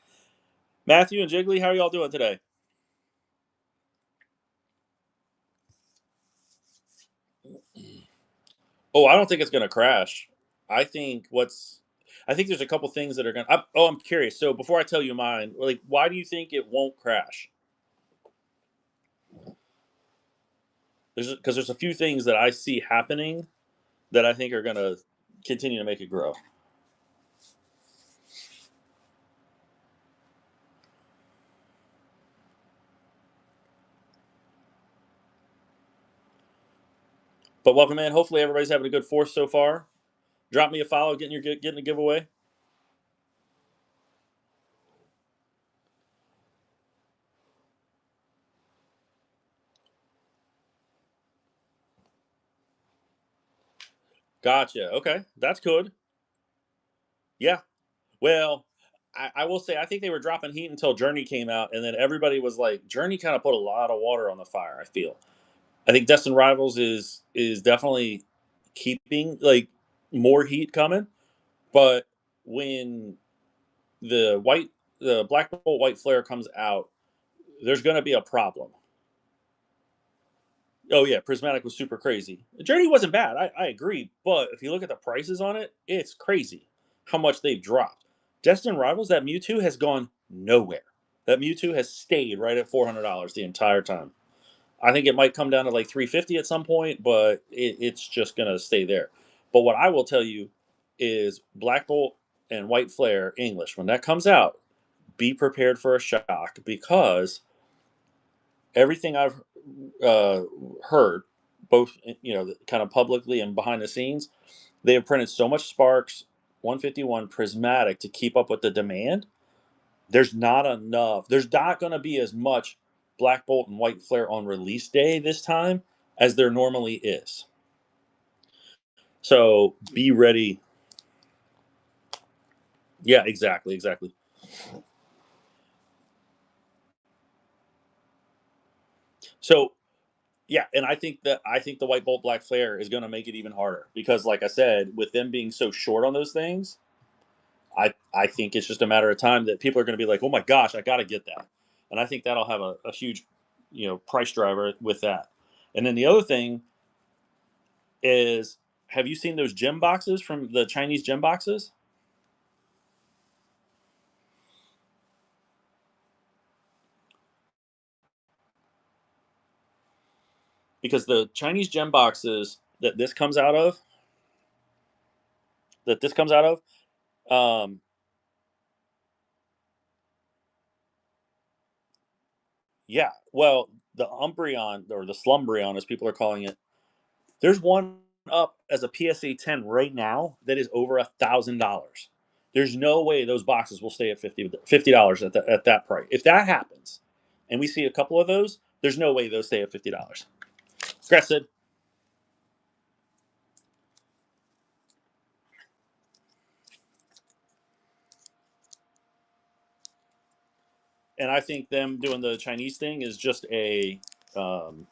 Matthew and Jiggly, how are y'all doing today? Oh, I don't think it's going to crash. I think what's I think there's a couple things that are going to. Oh, I'm curious. So before I tell you mine, like, why do you think it won't crash? Because there's a few things that I see happening that I think are going to continue to make it grow. But welcome in. Hopefully everybody's having a good fourth so far. Drop me a follow, getting a giveaway. Gotcha. Okay, that's good. Yeah. Well, I will say I think they were dropping heat until Journey came out, and then everybody was like, Journey kind of put a lot of water on the fire. I feel. I think Destin Rivals is definitely keeping like more heat coming, but when the white the Black Bolt White Flare comes out, there's going to be a problem. Oh yeah, Prismatic was super crazy. Journey wasn't bad. I agree, but if you look at the prices on it, it's crazy how much they've dropped. Destin Rivals, that Mewtwo has gone nowhere. That Mewtwo has stayed right at $400 the entire time. I think it might come down to like 350 at some point, but it's just gonna stay there. But what I will tell you is Black Bolt and White Flare English, when that comes out, be prepared for a shock because everything I've uh, heard, both kind of publicly and behind the scenes, they have printed so much Sparks 151 Prismatic to keep up with the demand. There's not enough. There's not going to be as much Black Bolt and White Flare on release day this time as there normally is. So be ready. Yeah, exactly, exactly. So yeah, and I think the White Bolt Black Flare is going to make it even harder because, like I said, with them being so short on those things, I think it's just a matter of time that people are going to be like, oh my gosh, I got to get that, and I think that'll have a huge, price driver with that. And then the other thing is, have you seen those gem boxes from the Chinese gem boxes? Because the Chinese gem boxes that this comes out of, yeah, well, the Umbreon or the Slumbreon, as people are calling it, there's one up as a PSA 10 right now that is over $1,000. There's no way those boxes will stay at $50 at that price. If that happens, and we see a couple of those, there's no way those stay at $50. Aggressive, and I think them doing the Chinese thing is just a. Um,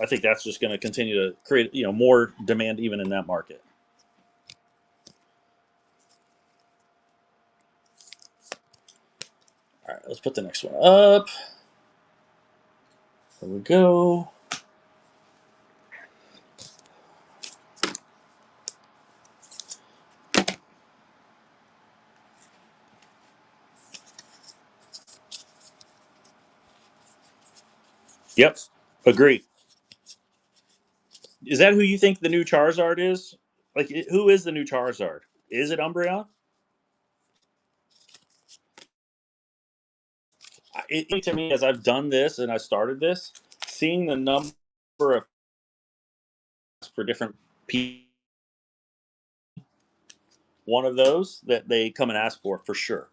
I think that's just going to continue to create more demand even in that market. All right, let's put the next one up. There we go. Yep, agree. Is that who you think the new Charizard is? Like, who is the new Charizard? Is it Umbreon? It to me, as I've done this and I started this, seeing the number of for different people, one of those that they come and ask for sure.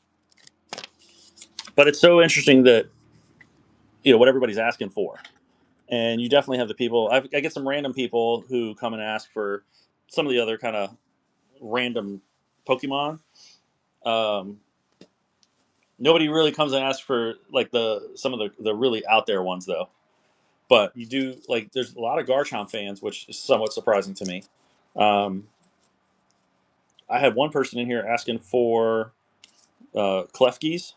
But it's so interesting that what everybody's asking for, and you definitely have the people. I get some random people who come and ask for some of the other kind of random Pokemon. Um, Nobody really comes and asks for like the some of the really out there ones though. But you do like there's a lot of Garchomp fans, which is somewhat surprising to me. Um, I had one person in here asking for Klefkis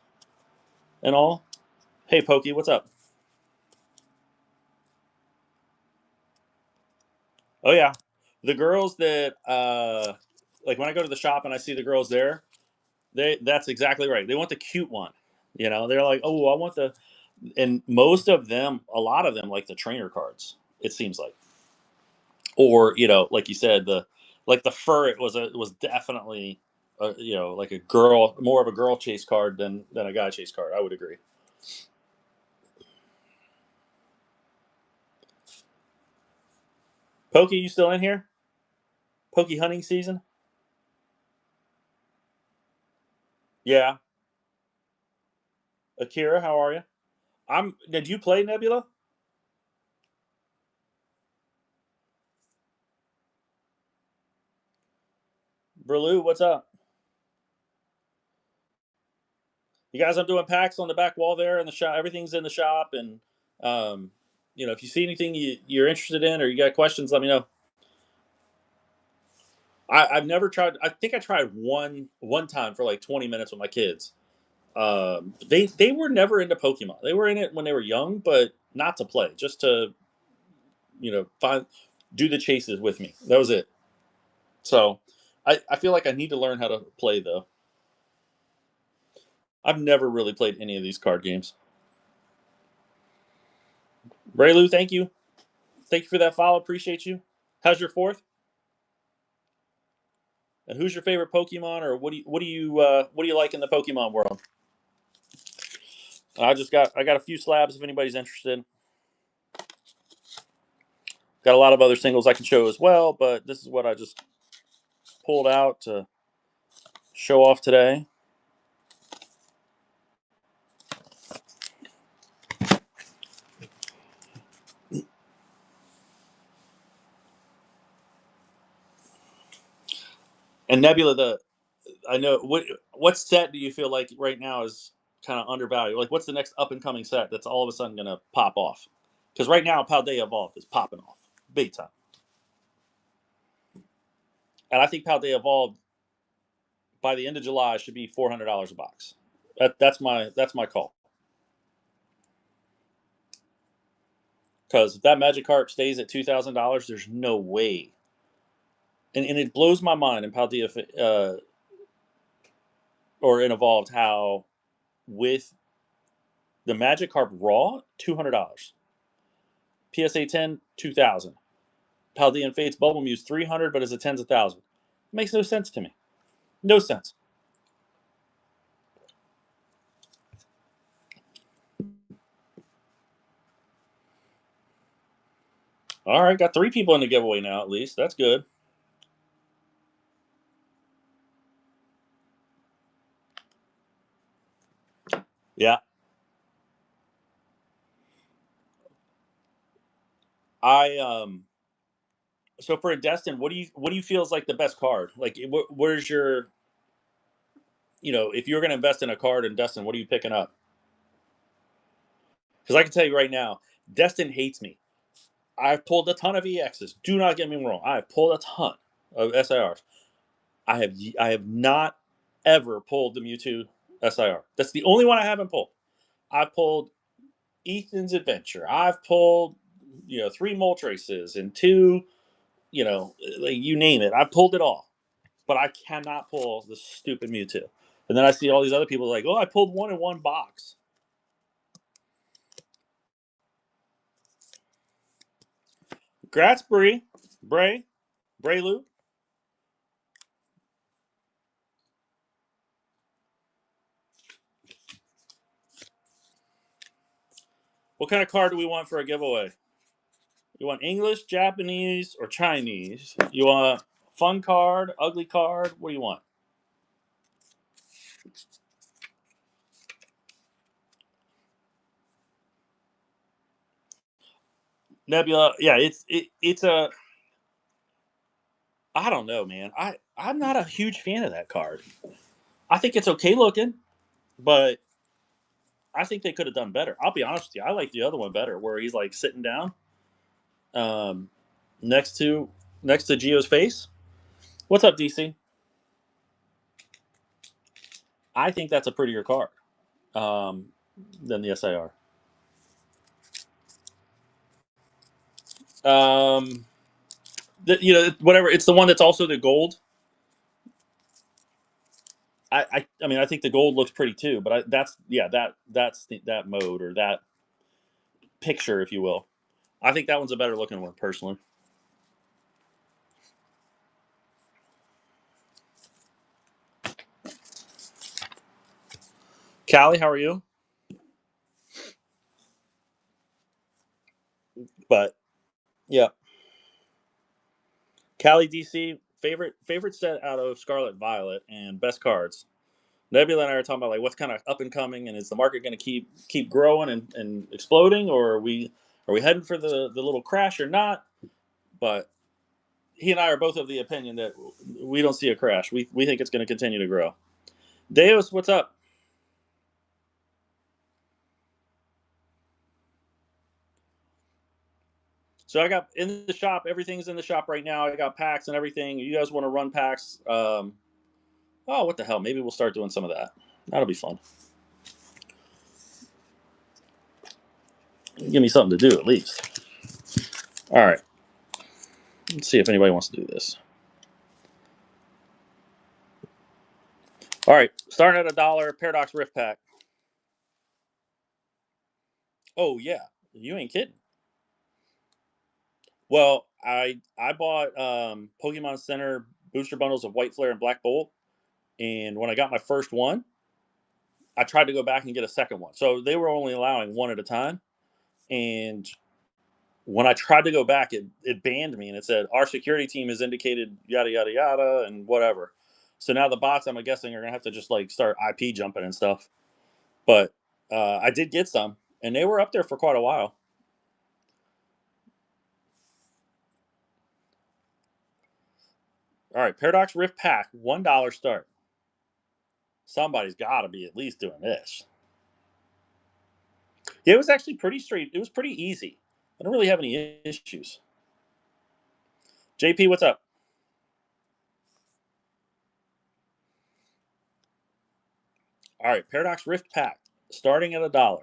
and all. Hey Pokey, what's up? Oh yeah, the girls that like when I go to the shop and I see the girls there, that's exactly right. They want the cute one. They're like, oh, I want the, and most of them, a lot of them like the trainer cards. It seems like, or like you said, the fur. It was definitely, like a girl, more of a girl chase card than a guy chase card. I would agree. Pokey, you still in here? Pokey hunting season? Yeah. Akira, how are you? Did you play Nebula? Brulu, what's up? You guys, I'm doing packs on the back wall there in the shop. Everything's in the shop, and um, if you see anything you're interested in or you got questions, let me know. I've never tried. I think I tried one time for like 20 minutes with my kids. They were never into Pokemon. They were in it when they were young, but not to play, just to find do the chases with me. That was it. So I feel like I need to learn how to play though. I've never really played any of these card games. Raylu, thank you. Thank you for that follow. Appreciate you. How's your fourth? And who's your favorite Pokemon, or what do you like in the Pokemon world? I got a few slabs if anybody's interested. Got a lot of other singles I can show as well, but this is what I just pulled out to show off today. And Nebula, I know what set do you feel like right now is kind of undervalued? Like, what's the next up and coming set that's all of a sudden going to pop off? Because right now, Paldea Evolved is popping off big time, and I think Paldea Evolved by the end of July should be $400 a box. That's my call. Because if that Magikarp stays at $2,000, there's no way. And it blows my mind in Paldea or in Evolved how with the Magikarp Raw, $200. PSA 10, 2,000. Paldean Fates Bubble Muse 300, but as a tens of thousand. Makes no sense to me. No sense. All right, got 3 people in the giveaway now at least. That's good. Yeah. So for a Destin, what do you feel is like the best card? Like where's your if you're going to invest in a card in Destin, what are you picking up? Because I can tell you right now, Destin hates me. I've pulled a ton of EXs. Do not get me wrong. I've pulled a ton of SIRs. I have not ever pulled the Mewtwo SIR. That's the only one I haven't pulled. I've pulled Ethan's Adventure. I've pulled 3 Moltres and 2, like you name it. I've pulled it all, but I cannot pull the stupid Mewtwo. And then I see all these other people like, oh, I pulled one in one box. Grats, Braylu. What kind of card do we want for a giveaway? You want English, Japanese, or Chinese? You want fun card, ugly card? What do you want? Nebula, yeah, it's a. I don't know, man. I'm not a huge fan of that card. I think it's okay looking, but I think they could have done better. I'll be honest with you. I like the other one better, where he's like sitting down, um, next to Geo's face. What's up, DC? I think that's a prettier card um, than the SIR. Whatever. It's the one that's also the gold. I mean, I think the gold looks pretty too, but that's that mode or that picture, if you will. I think that one's a better looking one, personally. Callie, how are you? But yeah, Callie DC favorite set out of Scarlet Violet and best cards. Nebula and I are talking about like what's kind of up and coming, and is the market going to keep growing and exploding, or are we heading for the little crash or not? But he and I are both of the opinion that we don't see a crash. We think it's going to continue to grow. Deus, what's up? So I got in the shop. Everything's in the shop right now. I got packs and everything. You guys want to run packs? Oh, what the hell? Maybe we'll start doing some of that. That'll be fun. Give me something to do at least. All right. Let's see if anybody wants to do this. All right. Starting at $1, Paradox Rift Pack. Oh yeah, you ain't kidding. Well, I bought Pokemon Center booster bundles of White Flare and Black Bolt, and when I got my first one, I tried to go back and get a second one. So they were only allowing one at a time, and when I tried to go back, it banned me and it said our security team has indicated yada yada yada and whatever. So now the bots, I'm guessing, are gonna have to just like start IP jumping and stuff. But I did get some, and they were up there for quite a while. All right, Paradox Rift Pack, $1 start. Somebody's got to be at least doing this. Yeah, it was actually pretty straight. It was pretty easy. I don't really have any issues. JP, what's up? All right, Paradox Rift Pack, starting at $1.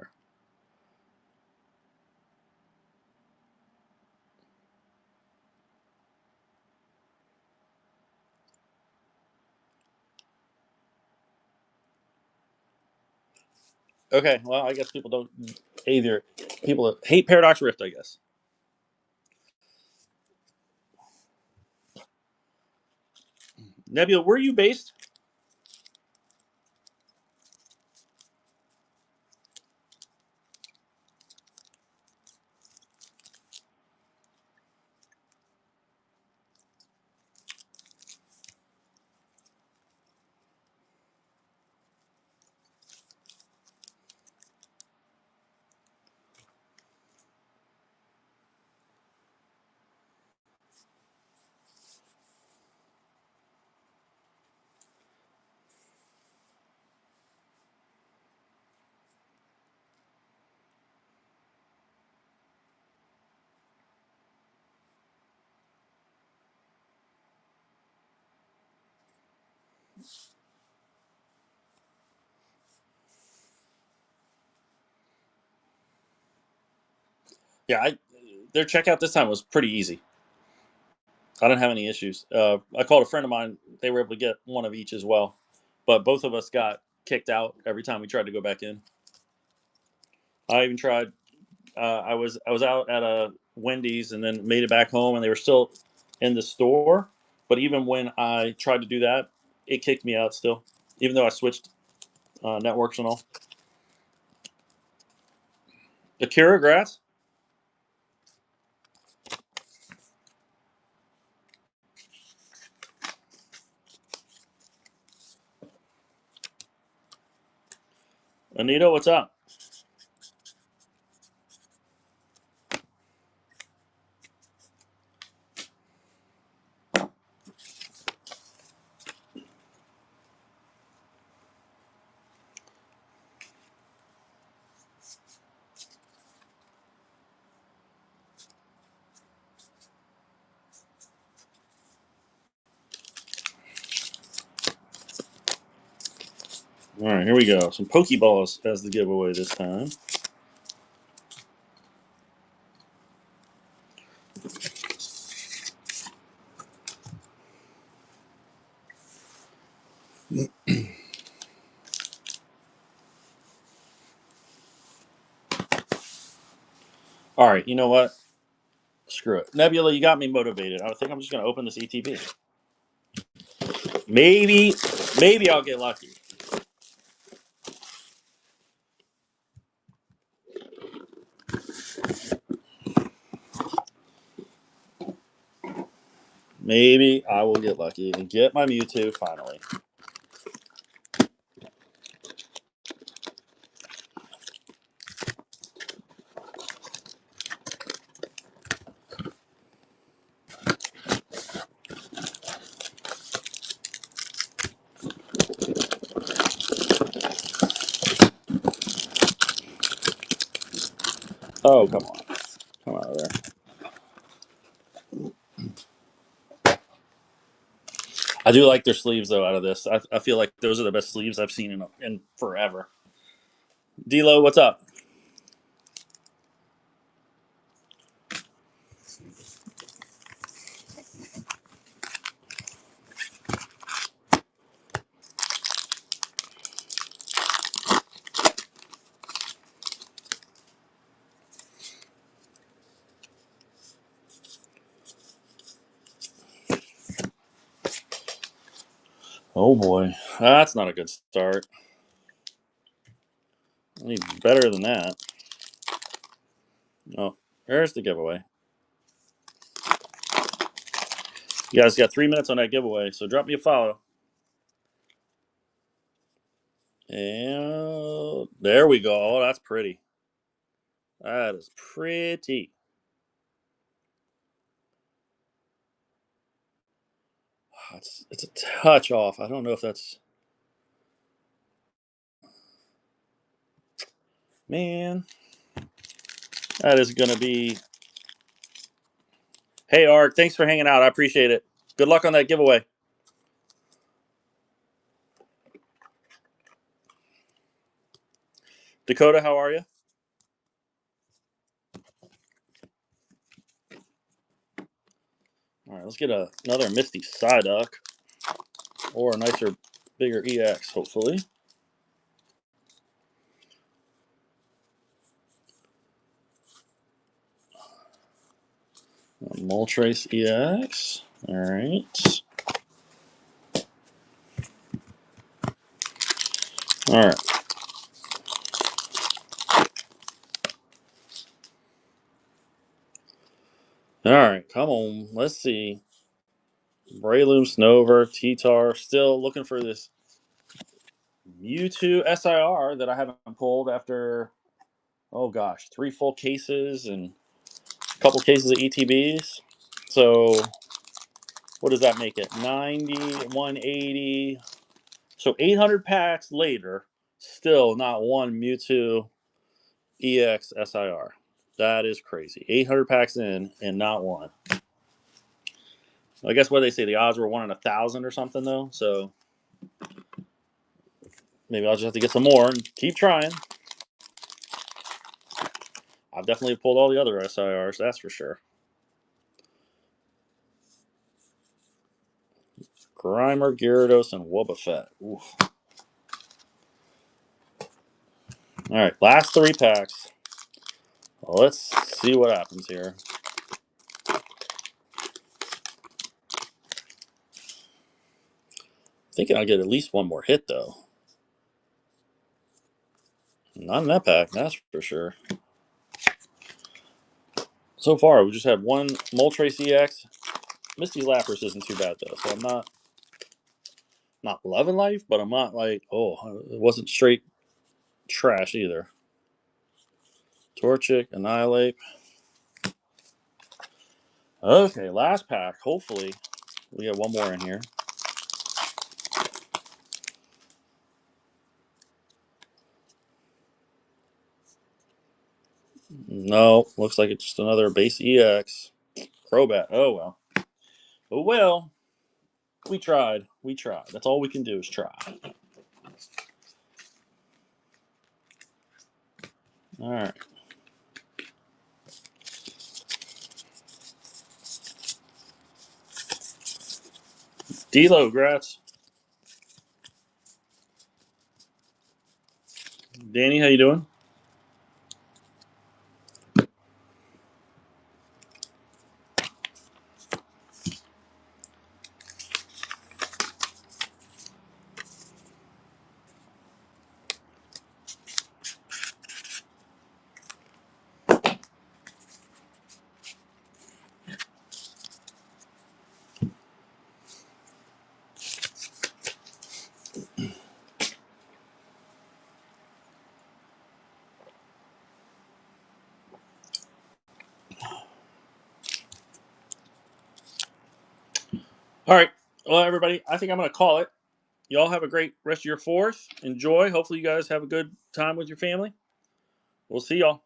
Okay, well, I guess people don't either. People hate Paradox Rift, I guess. Nebula, where are you based? Yeah, their checkout this time was pretty easy. I didn't have any issues. I called a friend of mine. They were able to get one of each as well, but both of us got kicked out every time we tried to go back in. I even tried. I was out at a Wendy's and then made it back home, and they were still in the store. But even when I tried to do that, it kicked me out still, even though I switched networks and all. Akira Grass. Anita, what's up? All right, here we go. Some Pokeballs as the giveaway this time. All right, you know what? Screw it. Nebula, you got me motivated. I think I'm just going to open this ETB. Maybe I'll get lucky. Maybe I will get lucky and get my Mewtwo finally. Oh, come on. Come out of there. I do like their sleeves, though, out of this. I feel like those are the best sleeves I've seen in forever. D-Lo, what's up? Oh, boy. That's not a good start. I need better than that. Oh, there's the giveaway. You guys got 3 minutes on that giveaway, so drop me a follow. And there we go. Oh, that's pretty. That is pretty. It's a touch off. I don't know if that's... Man. That is going to be... Hey, Art, thanks for hanging out. I appreciate it. Good luck on that giveaway. Dakota, how are you? All right, let's get another Misty Psyduck. Or a nicer, bigger EX, hopefully. A Moltres EX. All right. All right. All right, come on. Let's see. Breloom, Snover, T-Tar. Still looking for this Mewtwo SIR that I haven't pulled after, oh gosh, 3 full cases and a couple cases of ETBs. So what does that make it? 90, 180. So 800 packs later, still not one Mewtwo EX SIR. That is crazy. 800 packs in and not one. I guess what they say, the odds were 1 in 1,000 or something, though. So maybe I'll just have to get some more and keep trying. I've definitely pulled all the other SIRs, that's for sure. Grimer, Gyarados, and Wobbuffet. Oof. All right, last 3 packs. Well, let's see what happens here. Thinking I'll get at least one more hit, though. Not in that pack, that's for sure. So far, we just had one Moltres EX. Misty Lapras isn't too bad, though, so I'm not loving life, but I'm not like, oh, it wasn't straight trash either. Torchic, Annihilate. Okay, last pack. Hopefully, we get one more in here. No, looks like it's just another base EX. Crobat. Oh, well. Oh, well. We tried. We tried. That's all we can do is try. All right. D-Lo, grats. Danny, how you doing? All right. Well, everybody, I think I'm going to call it. Y'all have a great rest of your 4th. Enjoy. Hopefully, you guys have a good time with your family. We'll see y'all.